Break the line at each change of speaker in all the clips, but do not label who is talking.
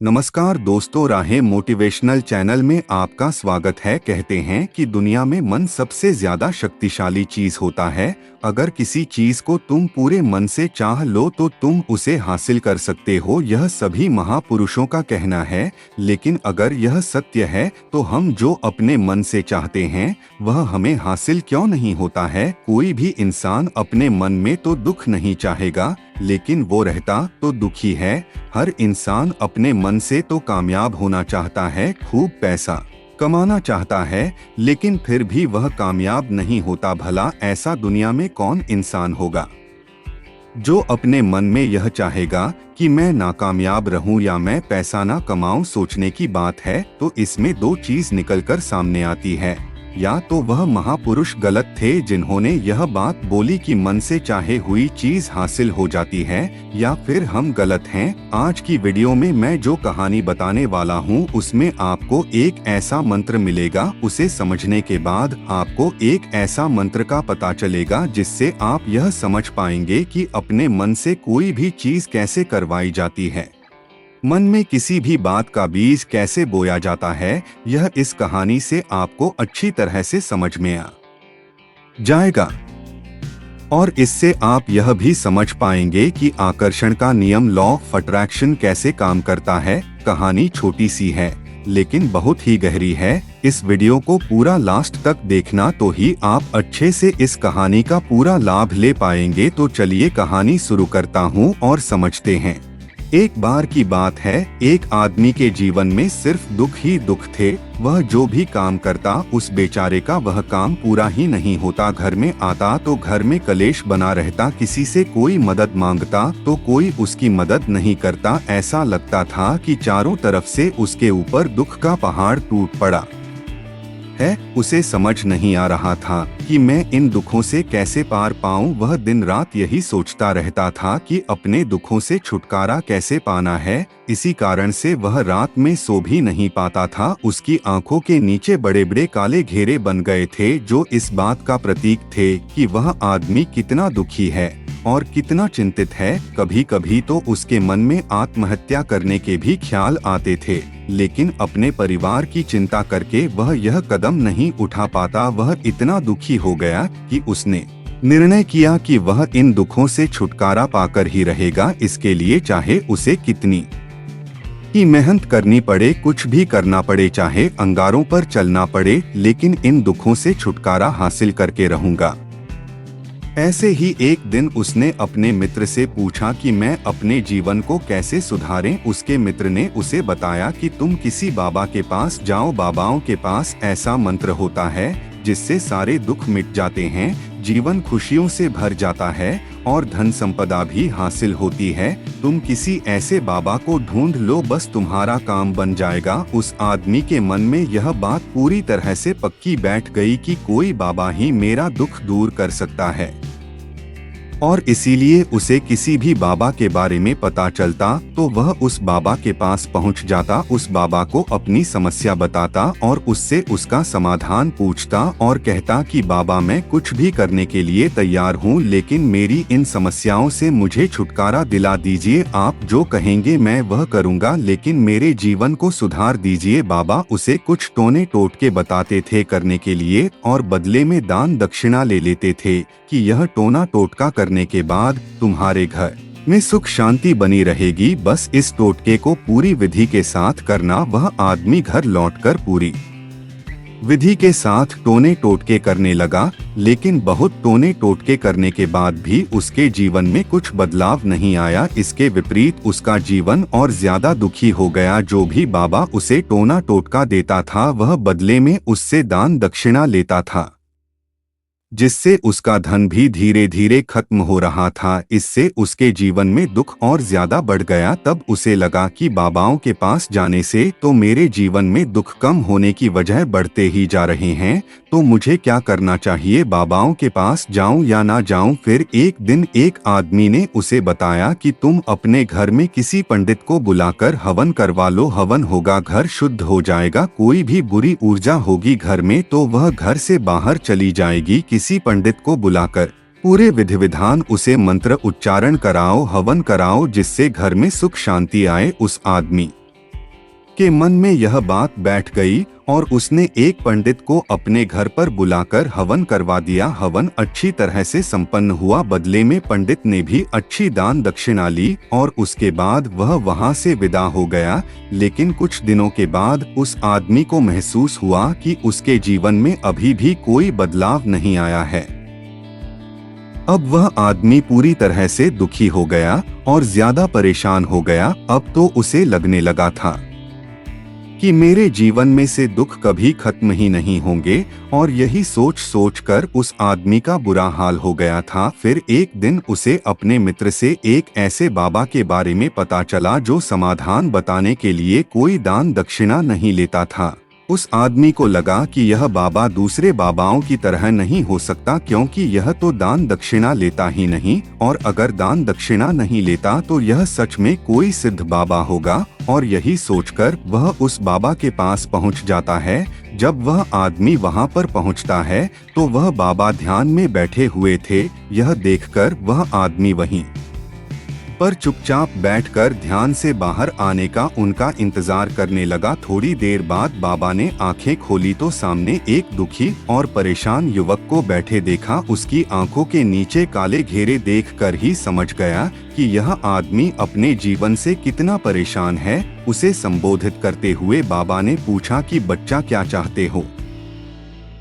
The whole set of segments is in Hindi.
नमस्कार दोस्तों, राहे मोटिवेशनल चैनल में आपका स्वागत है। कहते हैं कि दुनिया में मन सबसे ज्यादा शक्तिशाली चीज होता है। अगर किसी चीज को तुम पूरे मन से चाह लो तो तुम उसे हासिल कर सकते हो, यह सभी महापुरुषों का कहना है। लेकिन अगर यह सत्य है तो हम जो अपने मन से चाहते हैं वह हमें हासिल क्यों नहीं होता है? कोई भी इंसान अपने मन में तो दुख नहीं चाहेगा, लेकिन वो रहता तो दुखी है। हर इंसान अपने मन से तो कामयाब होना चाहता है, खूब पैसा कमाना चाहता है, लेकिन फिर भी वह कामयाब नहीं होता। भला ऐसा दुनिया में कौन इंसान होगा जो अपने मन में यह चाहेगा कि मैं नाकामयाब रहूं या मैं पैसा ना कमाऊं? सोचने की बात है तो इसमें दो चीज निकलकर सामने आती है। या तो वह महापुरुष गलत थे जिन्होंने यह बात बोली कि मन से चाहे हुई चीज हासिल हो जाती है, या फिर हम गलत हैं। आज की वीडियो में मैं जो कहानी बताने वाला हूँ उसमें आपको एक ऐसा मंत्र मिलेगा। उसे समझने के बाद आपको एक ऐसा मंत्र का पता चलेगा जिससे आप यह समझ पाएंगे कि अपने मन से कोई भी चीज कैसे करवाई जाती है, मन में किसी भी बात का बीज कैसे बोया जाता है। यह इस कहानी से आपको अच्छी तरह से समझ में आ जाएगा और इससे आप यह भी समझ पाएंगे कि आकर्षण का नियम, लॉ ऑफ अट्रैक्शन, कैसे काम करता है। कहानी छोटी सी है लेकिन बहुत ही गहरी है। इस वीडियो को पूरा लास्ट तक देखना तो ही आप अच्छे से इस कहानी का पूरा लाभ ले पाएंगे। तो चलिए कहानी शुरू करता हूँ और समझते हैं। एक बार की बात है, एक आदमी के जीवन में सिर्फ दुख ही दुख थे। वह जो भी काम करता उस बेचारे का वह काम पूरा ही नहीं होता। घर में आता तो घर में कलेश बना रहता, किसी से कोई मदद मांगता तो कोई उसकी मदद नहीं करता। ऐसा लगता था कि चारों तरफ से उसके ऊपर दुख का पहाड़ टूट पड़ा है। उसे समझ नहीं आ रहा था कि मैं इन दुखों से कैसे पार पाऊं। वह दिन रात यही सोचता रहता था कि अपने दुखों से छुटकारा कैसे पाना है। इसी कारण से वह रात में सो भी नहीं पाता था। उसकी आंखों के नीचे बड़े बड़े काले घेरे बन गए थे जो इस बात का प्रतीक थे कि वह आदमी कितना दुखी है और कितना चिंतित है। कभी कभी तो उसके मन में आत्महत्या करने के भी ख्याल आते थे, लेकिन अपने परिवार की चिंता करके वह यह कदम नहीं उठा पाता। वह इतना दुखी हो गया कि उसने निर्णय किया कि वह इन दुखों से छुटकारा पाकर ही रहेगा। इसके लिए चाहे उसे कितनी ही मेहनत करनी पड़े, कुछ भी करना पड़े, चाहे अंगारों पर चलना पड़े, लेकिन इन दुखों से छुटकारा हासिल करके रहूंगा। ऐसे ही एक दिन उसने अपने मित्र से पूछा कि मैं अपने जीवन को कैसे सुधारें। उसके मित्र ने उसे बताया कि तुम किसी बाबा के पास जाओ। बाबाओं के पास ऐसा मंत्र होता है जिससे सारे दुख मिट जाते हैं, जीवन खुशियों से भर जाता है और धन संपदा भी हासिल होती है। तुम किसी ऐसे बाबा को ढूंढ लो, बस तुम्हारा काम बन जाएगा। उस आदमी के मन में यह बात पूरी तरह से पक्की बैठ गई कि कोई बाबा ही मेरा दुख दूर कर सकता है, और इसीलिए उसे किसी भी बाबा के बारे में पता चलता तो वह उस बाबा के पास पहुंच जाता, उस बाबा को अपनी समस्या बताता और उससे उसका समाधान पूछता और कहता कि बाबा, मैं कुछ भी करने के लिए तैयार हूं, लेकिन मेरी इन समस्याओं से मुझे छुटकारा दिला दीजिए। आप जो कहेंगे मैं वह करूंगा, लेकिन मेरे जीवन को सुधार दीजिए। बाबा उसे कुछ टोने टोटके बताते थे करने के लिए और बदले में दान दक्षिणा ले लेते थे कि यह टोना टोटका करने के बाद तुम्हारे घर में सुख शांति बनी रहेगी। बस इस टोटके को पूरी विधि के साथ करना। वह आदमी घर लौटकर पूरी विधि के साथ टोने टोटके करने लगा, लेकिन बहुत टोने टोटके करने के बाद भी उसके जीवन में कुछ बदलाव नहीं आया। इसके विपरीत उसका जीवन और ज्यादा दुखी हो गया। जो भी बाबा उसे टोना टोटका देता था वह बदले में उससे दान दक्षिणा लेता था, जिससे उसका धन भी धीरे धीरे खत्म हो रहा था। इससे उसके जीवन में दुख और ज्यादा बढ़ गया। तब उसे लगा कि बाबाओं के पास जाने से तो मेरे जीवन में दुख कम होने की वजह बढ़ते ही जा रहे हैं, तो मुझे क्या करना चाहिए? बाबाओं के पास जाऊं या ना जाऊं? फिर एक दिन एक आदमी ने उसे बताया कि तुम अपने घर में किसी पंडित को बुलाकर हवन करवा लो, हवन होगा, घर शुद्ध हो जाएगा। कोई भी बुरी ऊर्जा होगी घर में तो वह घर से बाहर चली जाएगी। किसी पंडित को बुलाकर पूरे विधि विधान उसे मंत्र उच्चारण कराओ, हवन कराओ, जिससे घर में सुख शांति आए। उस आदमी के मन में यह बात बैठ गई और उसने एक पंडित को अपने घर पर बुलाकर हवन करवा दिया। हवन अच्छी तरह से संपन्न हुआ। बदले में पंडित ने भी अच्छी दान दक्षिणा ली और उसके बाद वह वहां से विदा हो गया। लेकिन कुछ दिनों के बाद उस आदमी को महसूस हुआ कि उसके जीवन में अभी भी कोई बदलाव नहीं आया है। अब वह आदमी पूरी तरह से दुखी हो गया और ज्यादा परेशान हो गया। अब तो उसे लगने लगा था कि मेरे जीवन में से दुख कभी खत्म ही नहीं होंगे, और यही सोच सोच कर उस आदमी का बुरा हाल हो गया था। फिर एक दिन उसे अपने मित्र से एक ऐसे बाबा के बारे में पता चला जो समाधान बताने के लिए कोई दान दक्षिणा नहीं लेता था। उस आदमी को लगा कि यह बाबा दूसरे बाबाओं की तरह नहीं हो सकता, क्योंकि यह तो दान दक्षिणा लेता ही नहीं, और अगर दान दक्षिणा नहीं लेता तो यह सच में कोई सिद्ध बाबा होगा। और यही सोचकर वह उस बाबा के पास पहुंच जाता है। जब वह आदमी वहां पर पहुंचता है तो वह बाबा ध्यान में बैठे हुए थे। यह देखकर वह आदमी वहीं पर चुपचाप बैठकर ध्यान से बाहर आने का उनका इंतजार करने लगा। थोड़ी देर बाद बाबा ने आंखें खोली तो सामने एक दुखी और परेशान युवक को बैठे देखा। उसकी आंखों के नीचे काले घेरे देखकर ही समझ गया कि यह आदमी अपने जीवन से कितना परेशान है। उसे संबोधित करते हुए बाबा ने पूछा कि बच्चा, क्या चाहते हो?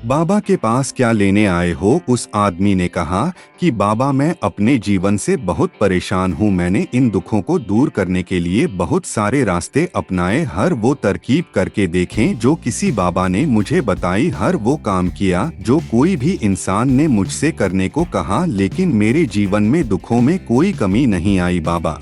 बाबा के पास क्या लेने आए हो? उस आदमी ने कहा कि बाबा, मैं अपने जीवन से बहुत परेशान हूँ। मैंने इन दुखों को दूर करने के लिए बहुत सारे रास्ते अपनाए, हर वो तरकीब करके देखें जो किसी बाबा ने मुझे बताई, हर वो काम किया जो कोई भी इंसान ने मुझसे करने को कहा, लेकिन मेरे जीवन में दुखों में कोई कमी नहीं आई बाबा।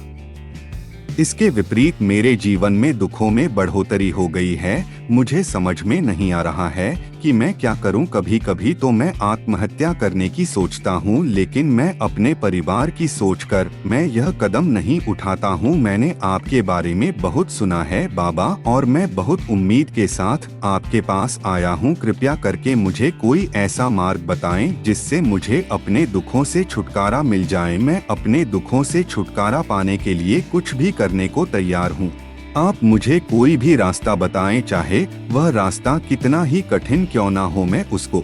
इसके विपरीत मेरे जीवन में दुखों में बढ़ोतरी हो गई है। मुझे समझ में नहीं आ रहा है कि मैं क्या करूं। कभी कभी तो मैं आत्महत्या करने की सोचता हूं, लेकिन मैं अपने परिवार की सोचकर मैं यह कदम नहीं उठाता हूं। मैंने आपके बारे में बहुत सुना है बाबा, और मैं बहुत उम्मीद के साथ आपके पास आया हूं। कृपया करके मुझे कोई ऐसा मार्ग बताएं जिससे मुझे अपने दुखों से छुटकारा मिल जाए। मैं अपने दुखों से छुटकारा पाने के लिए कुछ भी करने को तैयार हूं। आप मुझे कोई भी रास्ता बताएं, चाहे वह रास्ता कितना ही कठिन क्यों ना हो, मैं उसको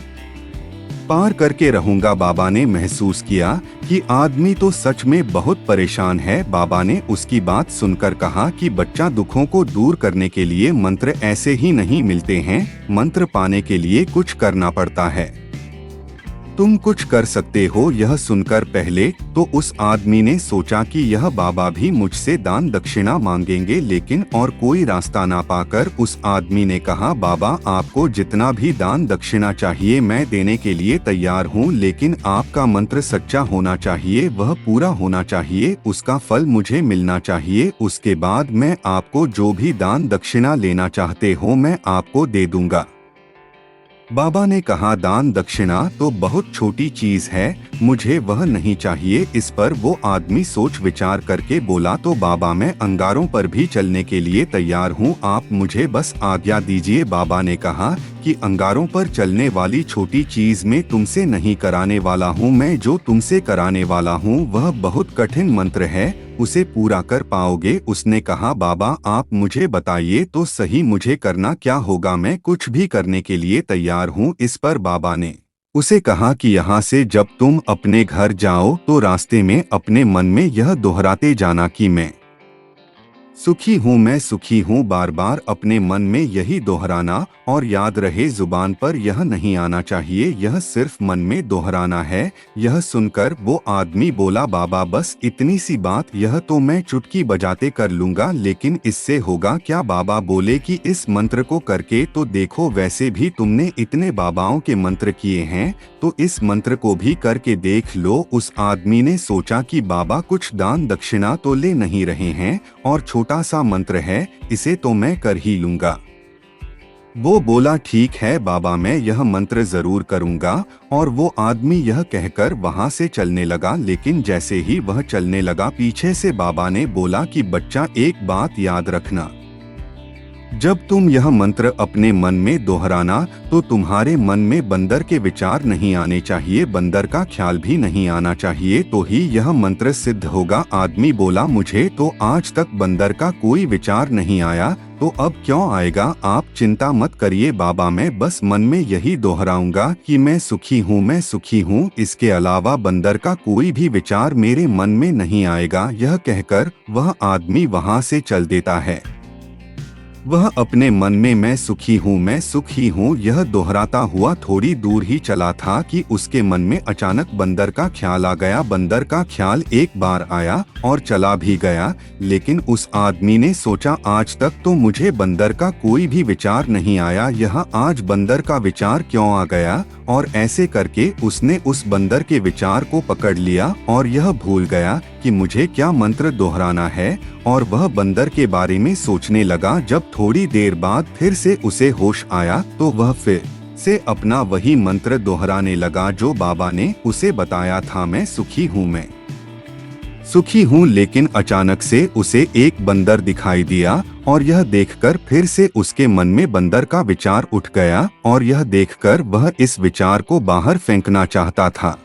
पार करके रहूंगा। बाबा ने महसूस किया कि आदमी तो सच में बहुत परेशान है। बाबा ने उसकी बात सुनकर कहा कि बच्चा, दुखों को दूर करने के लिए मंत्र ऐसे ही नहीं मिलते हैं। मंत्र पाने के लिए कुछ करना पड़ता है। तुम कुछ कर सकते हो। यह सुनकर पहले तो उस आदमी ने सोचा कि यह बाबा भी मुझसे दान दक्षिणा मांगेंगे, लेकिन और कोई रास्ता ना पाकर उस आदमी ने कहा, बाबा, आपको जितना भी दान दक्षिणा चाहिए मैं देने के लिए तैयार हूँ, लेकिन आपका मंत्र सच्चा होना चाहिए, वह पूरा होना चाहिए, उसका फल मुझे मिलना चाहिए। उसके बाद मैं आपको जो भी दान दक्षिणा लेना चाहते हो मैं आपको दे दूंगा। बाबा ने कहा, दान दक्षिणा तो बहुत छोटी चीज है, मुझे वह नहीं चाहिए। इस पर वो आदमी सोच विचार करके बोला, तो बाबा, मैं अंगारों पर भी चलने के लिए तैयार हूँ, आप मुझे बस आज्ञा दीजिए। बाबा ने कहा कि अंगारों पर चलने वाली छोटी चीज में तुमसे नहीं कराने वाला हूँ। मैं जो तुमसे कराने वाला हूँ वह बहुत कठिन मंत्र है, उसे पूरा कर पाओगे? उसने कहा, बाबा, आप मुझे बताइए तो सही, मुझे करना क्या होगा? मैं कुछ भी करने के लिए तैयार हूँ। इस पर बाबा ने उसे कहा कि यहाँ से जब तुम अपने घर जाओ तो रास्ते में अपने मन में यह दोहराते जाना कि मैं सुखी हूँ, मैं सुखी हूँ। बार बार अपने मन में यही दोहराना, और याद रहे जुबान पर यह नहीं आना चाहिए, यह सिर्फ मन में दोहराना है। यह सुनकर वो आदमी बोला, बाबा, बस इतनी सी बात, यह तो मैं चुटकी बजाते कर लूंगा, लेकिन इससे होगा क्या? बाबा बोले कि इस मंत्र को करके तो देखो, वैसे भी तुमने इतने बाबाओं के मंत्र किए हैं, तो इस मंत्र को भी करके देख लो। उस आदमी ने सोचा कि बाबा कुछ दान दक्षिणा तो ले नहीं रहे हैं, और छोटा सा मंत्र है, इसे तो मैं कर ही लूंगा। वो बोला, ठीक है बाबा, मैं यह मंत्र जरूर करूंगा। और वो आदमी यह कहकर वहां से चलने लगा। लेकिन जैसे ही वह चलने लगा, पीछे से बाबा ने बोला कि बच्चा, एक बात याद रखना, जब तुम यह मंत्र अपने मन में दोहराना तो तुम्हारे मन में बंदर के विचार नहीं आने चाहिए, बंदर का ख्याल भी नहीं आना चाहिए, तो ही यह मंत्र सिद्ध होगा। आदमी बोला, मुझे तो आज तक बंदर का कोई विचार नहीं आया, तो अब क्यों आएगा? आप चिंता मत करिए बाबा, मैं बस मन में यही दोहराऊंगा कि मैं सुखी हूँ, मैं सुखी हूँ। इसके अलावा बंदर का कोई भी विचार मेरे मन में नहीं आएगा। यह कहकर वह आदमी वहां से चल देता है। वह अपने मन में मैं सुखी हूँ, मैं सुखी हूँ यह दोहराता हुआ थोड़ी दूर ही चला था कि उसके मन में अचानक बंदर का ख्याल आ गया। बंदर का ख्याल एक बार आया और चला भी गया, लेकिन उस आदमी ने सोचा आज तक तो मुझे बंदर का कोई भी विचार नहीं आया, यह आज बंदर का विचार क्यों आ गया? और ऐसे करके उसने उस बंदर के विचार को पकड़ लिया और यह भूल गया कि मुझे क्या मंत्र दोहराना है, और वह बंदर के बारे में सोचने लगा। जब थोड़ी देर बाद फिर से उसे होश आया तो वह फिर से अपना वही मंत्र दोहराने लगा जो बाबा ने उसे बताया था, मैं सुखी हूँ, मैं सुखी हूँ। लेकिन अचानक से उसे एक बंदर दिखाई दिया और यह देखकर फिर से उसके मन में बंदर का विचार उठ गया और यह देखकर वह इस विचार को बाहर फेंकना चाहता था।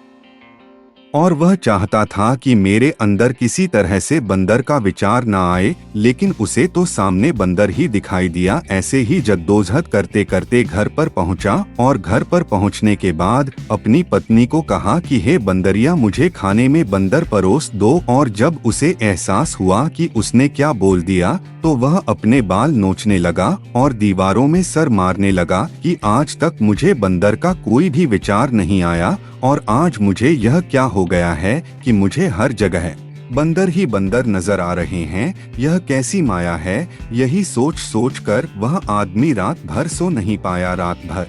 और वह चाहता था कि मेरे अंदर किसी तरह से बंदर का विचार ना आए, लेकिन उसे तो सामने बंदर ही दिखाई दिया। ऐसे ही जद्दोजहद करते करते घर पर पहुंचा और घर पर पहुंचने के बाद अपनी पत्नी को कहा कि हे बंदरिया, मुझे खाने में बंदर परोस दो। और जब उसे एहसास हुआ कि उसने क्या बोल दिया तो वह अपने बाल नोचने लगा और दीवारों में सर मारने लगा कि आज तक मुझे बंदर का कोई भी विचार नहीं आया और आज मुझे यह क्या हो गया है कि मुझे हर जगह बंदर ही बंदर नजर आ रहे हैं, यह कैसी माया है? यही सोच सोच कर वह आदमी रात भर सो नहीं पाया। रात भर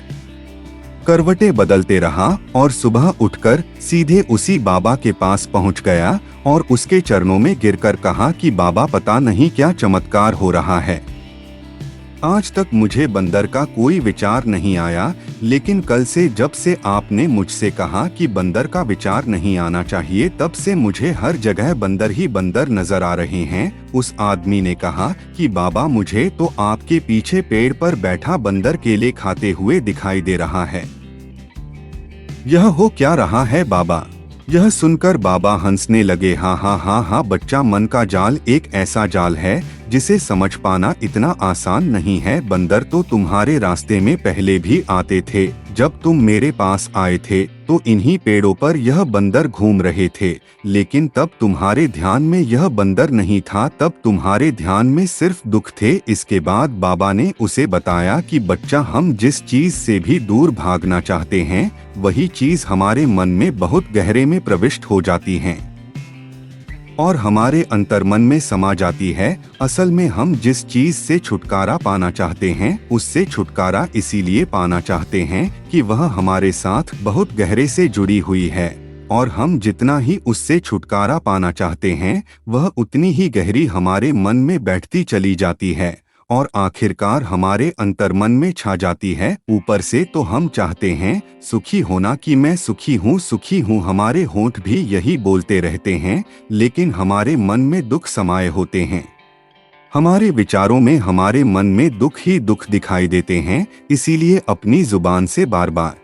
करवटें बदलते रहा और सुबह उठकर सीधे उसी बाबा के पास पहुंच गया और उसके चरणों में गिरकर कहा कि बाबा, पता नहीं क्या चमत्कार हो रहा है, आज तक मुझे बंदर का कोई विचार नहीं आया, लेकिन कल से जब से आपने मुझसे कहा कि बंदर का विचार नहीं आना चाहिए, तब से मुझे हर जगह बंदर ही बंदर नजर आ रहे हैं। उस आदमी ने कहा कि बाबा, मुझे तो आपके पीछे पेड़ पर बैठा बंदर केले खाते हुए दिखाई दे रहा है। यह हो क्या रहा है बाबा? यह सुनकर बाबा हंसने लगे। हाँ हाँ हाँ हाँ बच्चा, मन का जाल एक ऐसा जाल है जिसे समझ पाना इतना आसान नहीं है। बंदर तो तुम्हारे रास्ते में पहले भी आते थे। जब तुम मेरे पास आए थे तो इन्हीं पेड़ों पर यह बंदर घूम रहे थे, लेकिन तब तुम्हारे ध्यान में यह बंदर नहीं था, तब तुम्हारे ध्यान में सिर्फ दुख थे। इसके बाद बाबा ने उसे बताया कि बच्चा, हम जिस चीज से भी दूर भागना चाहते हैं वही चीज हमारे मन में बहुत गहरे में प्रविष्ट हो जाती है और हमारे अंतर्मन में समा जाती है। असल में हम जिस चीज से छुटकारा पाना चाहते हैं उससे छुटकारा इसीलिए पाना चाहते हैं कि वह हमारे साथ बहुत गहरे से जुड़ी हुई है, और हम जितना ही उससे छुटकारा पाना चाहते हैं वह उतनी ही गहरी हमारे मन में बैठती चली जाती है और आखिरकार हमारे अंतर्मन में छा जाती है। ऊपर से तो हम चाहते हैं सुखी होना कि मैं सुखी हूँ, सुखी हूँ, हमारे होंठ भी यही बोलते रहते हैं, लेकिन हमारे मन में दुख समाये होते हैं। हमारे विचारों में, हमारे मन में दुख ही दुख दिखाई देते हैं। इसीलिए अपनी जुबान से बार बार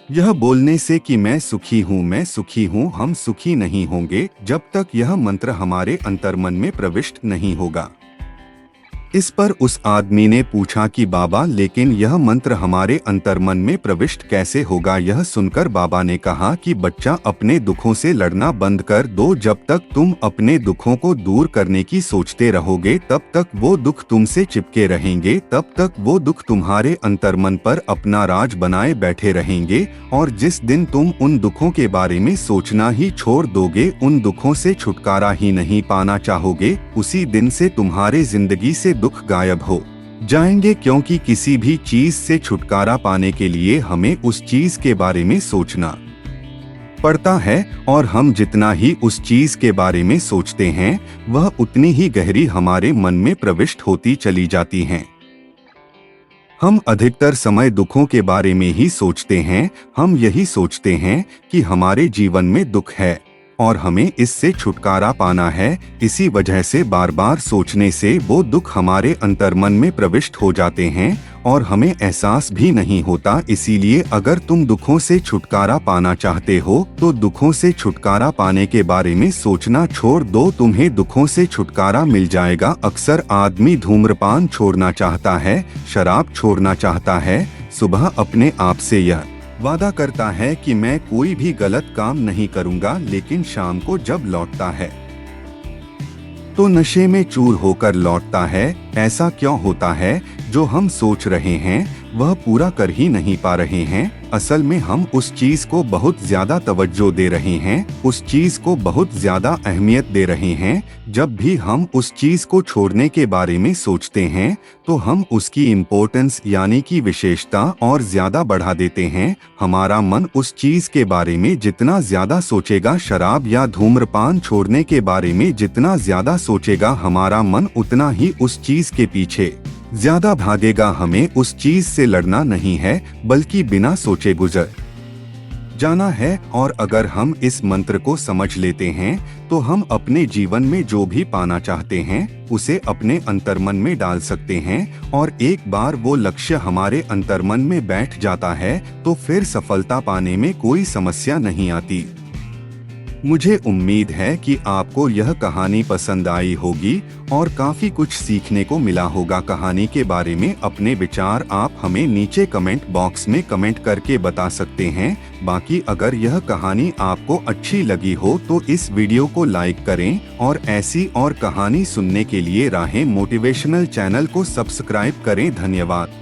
यह बोलने से कि मैं सुखी हूँ, मैं सुखी हूँ, हम सुखी नहीं होंगे जब तक यह मंत्र हमारे अंतर्मन में प्रविष्ट नहीं होगा। इस पर उस आदमी ने पूछा कि बाबा, लेकिन यह मंत्र हमारे अंतर्मन में प्रविष्ट कैसे होगा? यह सुनकर बाबा ने कहा कि बच्चा, अपने दुखों से लड़ना बंद कर दो। जब तक तुम अपने दुखों को दूर करने की सोचते रहोगे तब तक वो दुख तुमसे चिपके रहेंगे, तब तक वो दुख तुम्हारे अंतर्मन पर अपना राज बनाए बैठे रहेंगे, और जिस दिन तुम उन दुखों के बारे में सोचना ही छोड़ दोगे, उन दुखों से छुटकारा ही नहीं पाना चाहोगे, उसी दिन से तुम्हारे जिंदगी से दुख गायब हो जाएंगे। क्योंकि किसी भी चीज से छुटकारा पाने के लिए हमें उस चीज के बारे में सोचना पड़ता है, और हम जितना ही उस चीज के बारे में सोचते हैं वह उतनी ही गहरी हमारे मन में प्रविष्ट होती चली जाती हैं। हम अधिकतर समय दुखों के बारे में ही सोचते हैं। हम यही सोचते हैं कि हमारे जीवन में दुख है और हमें इससे छुटकारा पाना है। इसी वजह से बार बार सोचने से वो दुख हमारे अंतर्मन में प्रविष्ट हो जाते हैं और हमें एहसास भी नहीं होता। इसीलिए अगर तुम दुखों से छुटकारा पाना चाहते हो तो दुखों से छुटकारा पाने के बारे में सोचना छोड़ दो, तुम्हें दुखों से छुटकारा मिल जाएगा। अक्सर आदमी धूम्रपान छोड़ना चाहता है, शराब छोड़ना चाहता है, सुबह अपने आप से यह वादा करता है कि मैं कोई भी गलत काम नहीं करूंगा, लेकिन शाम को जब लौटता है तो नशे में चूर होकर लौटता है। ऐसा क्यों होता है? जो हम सोच रहे हैं वह पूरा कर ही नहीं पा रहे हैं। असल में हम उस चीज को बहुत ज्यादा तवज्जो दे रहे हैं, उस चीज को बहुत ज्यादा अहमियत दे रहे हैं। जब भी हम उस चीज को छोड़ने के बारे में सोचते हैं तो हम उसकी इम्पोर्टेंस यानी कि विशेषता और ज्यादा बढ़ा देते हैं। हमारा मन उस चीज के बारे में जितना ज्यादा सोचेगा, शराब या धूम्रपान छोड़ने के बारे में जितना ज्यादा सोचेगा, हमारा मन उतना ही उस चीज के पीछे ज्यादा भागेगा। हमें उस चीज से लड़ना नहीं है, बल्कि बिना सोचे गुजर जाना है। और अगर हम इस मंत्र को समझ लेते हैं तो हम अपने जीवन में जो भी पाना चाहते हैं उसे अपने अंतर्मन में डाल सकते हैं। और एक बार वो लक्ष्य हमारे अंतर्मन में बैठ जाता है तो फिर सफलता पाने में कोई समस्या नहीं आती। मुझे उम्मीद है कि आपको यह कहानी पसंद आई होगी और काफी कुछ सीखने को मिला होगा। कहानी के बारे में अपने विचार आप हमें नीचे कमेंट बॉक्स में कमेंट करके बता सकते हैं। बाकी अगर यह कहानी आपको अच्छी लगी हो तो इस वीडियो को लाइक करें और ऐसी और कहानी सुनने के लिए राहें मोटिवेशनल चैनल को सब्सक्राइब करें। धन्यवाद।